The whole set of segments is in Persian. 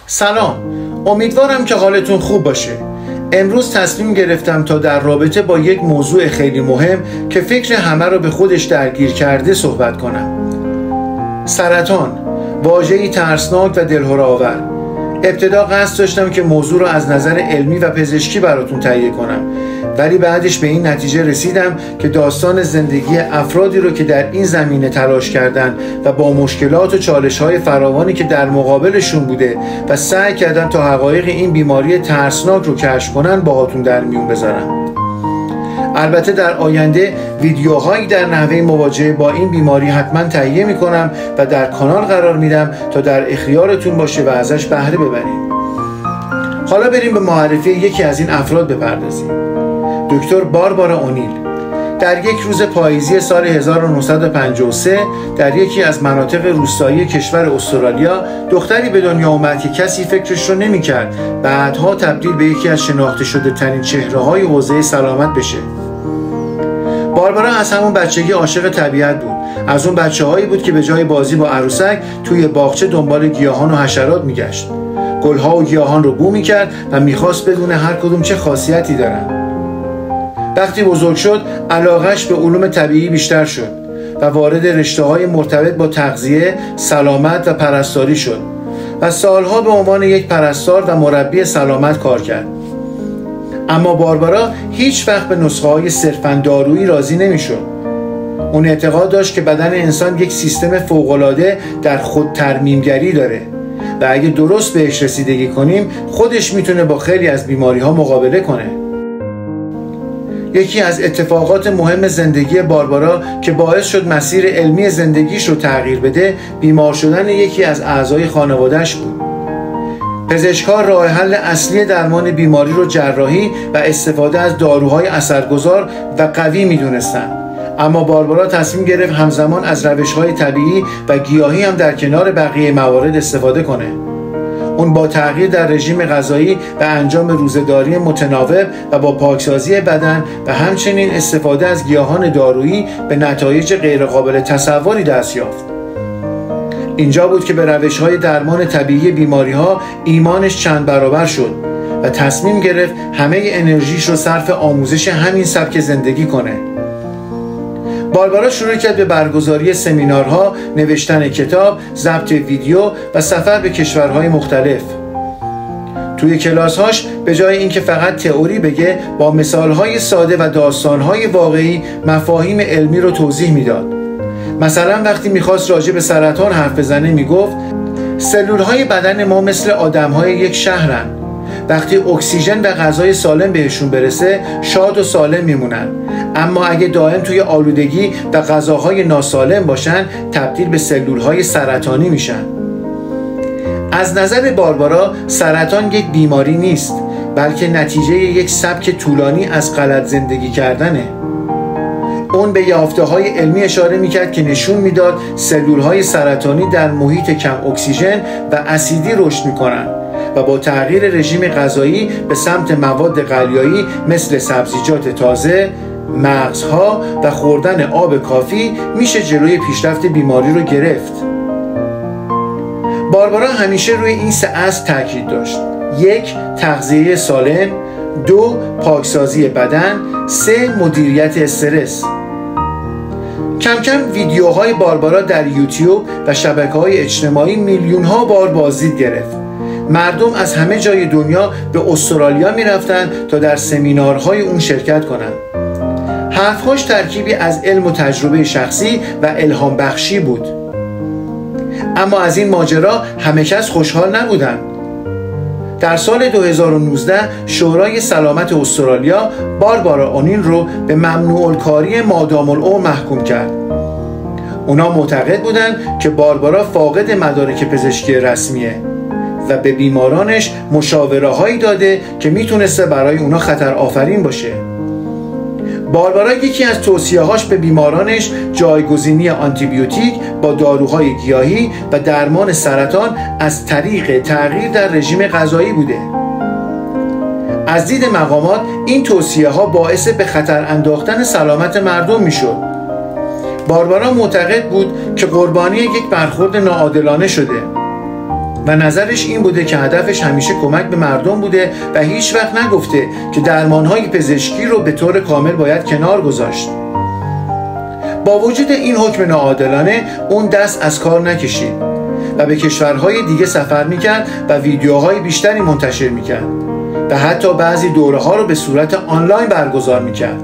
سلام، امیدوارم که حالتون خوب باشه. امروز تصمیم گرفتم تا در رابطه با یک موضوع خیلی مهم که فکر همه رو به خودش درگیر کرده صحبت کنم. سرطان، واژه‌ای ترسناک و دلهره‌آور. ابتدا قصد داشتم که موضوع رو از نظر علمی و پزشکی براتون تهیه کنم، ولی بعدش به این نتیجه رسیدم که داستان زندگی افرادی رو که در این زمینه تلاش کردن و با مشکلات و چالش‌های فراوانی که در مقابلشون بوده و سعی کردن تا حقایق این بیماری ترسناک رو کشف کنن باهاتون در میون بذارم. البته در آینده ویدیوهایی در نحوه مواجهه با این بیماری حتما تهیه میکنم و در کانال قرار میدم تا در اختیارتون باشه و ازش بهره ببرید. حالا بریم به معرفی یکی از این افراد بپردازیم. دکتر باربارا اونیل در یک روز پاییزی سال 1953 در یکی از مناطق روستایی کشور استرالیا دختری به دنیا اومد که کسی فکرش رو نمی‌کرد بعدها تبدیل به یکی از شناخته شده ترین چهره‌های حوزه سلامت بشه. باربارا از همون بچگی عاشق طبیعت بود. از اون بچه‌هایی بود که به جای بازی با عروسک توی باغچه دنبال گیاهان و حشرات می‌گشت. گل‌ها و گیاهان رو بو می‌کرد و می‌خواست بدونه هر کدوم چه خاصیتی دارن. وقتی بزرگ شد علاقه‌اش به علوم طبیعی بیشتر شد و وارد رشته‌های مرتبط با تغذیه، سلامت و پرستاری شد و سالها به عنوان یک پرستار و مربی سلامت کار کرد. اما باربارا هیچ وقت به نسخه‌های صرفاً دارویی راضی نمی‌شد. اون اعتقاد داشت که بدن انسان یک سیستم فوق‌العاده در خود ترمیمگری داره و اگه درست بهش رسیدگی کنیم خودش میتونه با خیلی از بیماری‌ها مقابله کنه. یکی از اتفاقات مهم زندگی باربارا که باعث شد مسیر علمی زندگیش رو تغییر بده بیمار شدن یکی از اعضای خانواده‌اش بود. پزشک‌ها راه حل اصلی درمان بیماری رو جراحی و استفاده از داروهای اثرگذار و قوی می‌دونستند. اما باربارا تصمیم گرفت همزمان از روش‌های طبیعی و گیاهی هم در کنار بقیه موارد استفاده کنه. اون با تغییر در رژیم غذایی و انجام روزه‌داری متناوب و با پاکسازی بدن و همچنین استفاده از گیاهان دارویی به نتایج غیرقابل تصوری دست یافت. اینجا بود که به روش‌های درمان طبیعی بیماری‌ها ایمانش چند برابر شد و تصمیم گرفت همه انرژیش رو صرف آموزش همین سبک زندگی کنه. باربارا شروع کرد به برگزاری سمینارها، نوشتن کتاب، ضبط ویدیو و سفر به کشورهای مختلف. توی کلاس‌هاش به جای اینکه فقط تئوری بگه، با مثال‌های ساده و داستان‌های واقعی مفاهیم علمی رو توضیح میداد. مثلا وقتی می‌خواست راجع به سرطان حرف بزنه میگفت سلول‌های بدن ما مثل آدم‌های یک شهرن. وقتی اکسیژن و غذای سالم بهشون برسه شاد و سالم میمونن، اما اگه دائم توی آلودگی و غذاهای ناسالم باشن تبدیل به سلولهای سرطانی میشن. از نظر باربارا سرطان یک بیماری نیست بلکه نتیجه یک سبک طولانی از غلط زندگی کردنه. اون به یافته‌های علمی اشاره میکرد که نشون میداد سلولهای سرطانی در محیط کم اکسیژن و اسیدی رشد میکنن و با تغییر رژیم غذایی به سمت مواد قلیایی مثل سبزیجات تازه، مغزها و خوردن آب کافی میشه جلوی پیشرفت بیماری رو گرفت. باربارا همیشه روی این 3 اصل تاکید داشت: 1. تغذیه سالم، 2. پاکسازی بدن، 3. مدیریت استرس. کم کم ویدیوهای باربارا در یوتیوب و شبکه‌های اجتماعی میلیون‌ها بار بازدید گرفت. مردم از همه جای دنیا به استرالیا میرفتن تا در سمینارهای اون شرکت کنند. حرفهاش ترکیبی از علم و تجربه شخصی و الهام بخشی بود. اما از این ماجرا همه کس خوشحال نبودن. در سال 2019 شورای سلامت استرالیا باربارا اونیل رو به ممنوع الکاری مادام العمر محکوم کرد. اونا معتقد بودن که باربارا فاقد مدارک پزشکی رسمیه و به بیمارانش مشاوره هایی داده که میتونسته برای اونا خطر آفرین باشه. باربارا یکی از توصیه‌هاش به بیمارانش جایگزینی آنتیبیوتیک با داروهای گیاهی و درمان سرطان از طریق تغییر در رژیم غذایی بوده. از دید مقامات این توصیه‌ها باعث به خطر انداختن سلامت مردم میشد. باربارا معتقد بود که قربانی یک برخورد ناعادلانه شده. و نظرش این بوده که هدفش همیشه کمک به مردم بوده و هیچ وقت نگفته که درمانهای پزشکی رو به طور کامل باید کنار گذاشت. با وجود این حکم ناعادلانه اون دست از کار نکشید و به کشورهای دیگه سفر میکرد و ویدیوهای بیشتری منتشر میکرد و حتی بعضی دوره‌ها رو به صورت آنلاین برگزار میکرد.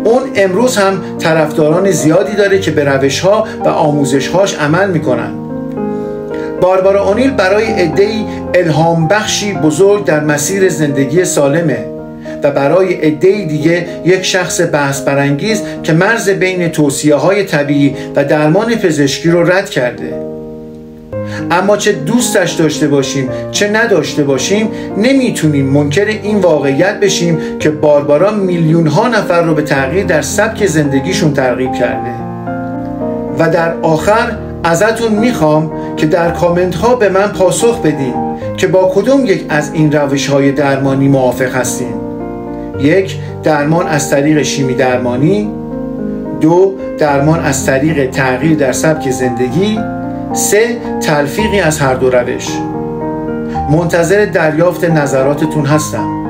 اون امروز هم طرفداران زیادی داره که به روش‌ها و آموزش‌هاش عمل میکنن. باربارا اونیل برای عده‌ای الهام بخشی بزرگ در مسیر زندگی سالمه و برای عده‌ای دیگه یک شخص بحث برانگیز که مرز بین توصیه‌های طبیعی و درمان پزشکی رو رد کرده. اما چه دوستش داشته باشیم چه نداشته باشیم نمیتونیم منکر این واقعیت بشیم که باربارا میلیون‌ها نفر رو به تغییر در سبک زندگیشون ترغیب کرده. و در آخر ازتون میخوام که در کامنت ها به من پاسخ بدین که با کدوم یک از این روش های درمانی موافق هستین. 1. درمان از طریق شیمی درمانی. 2. درمان از طریق تغییر در سبک زندگی. 3. تلفیقی از هر دو روش. منتظر دریافت نظراتتون هستم.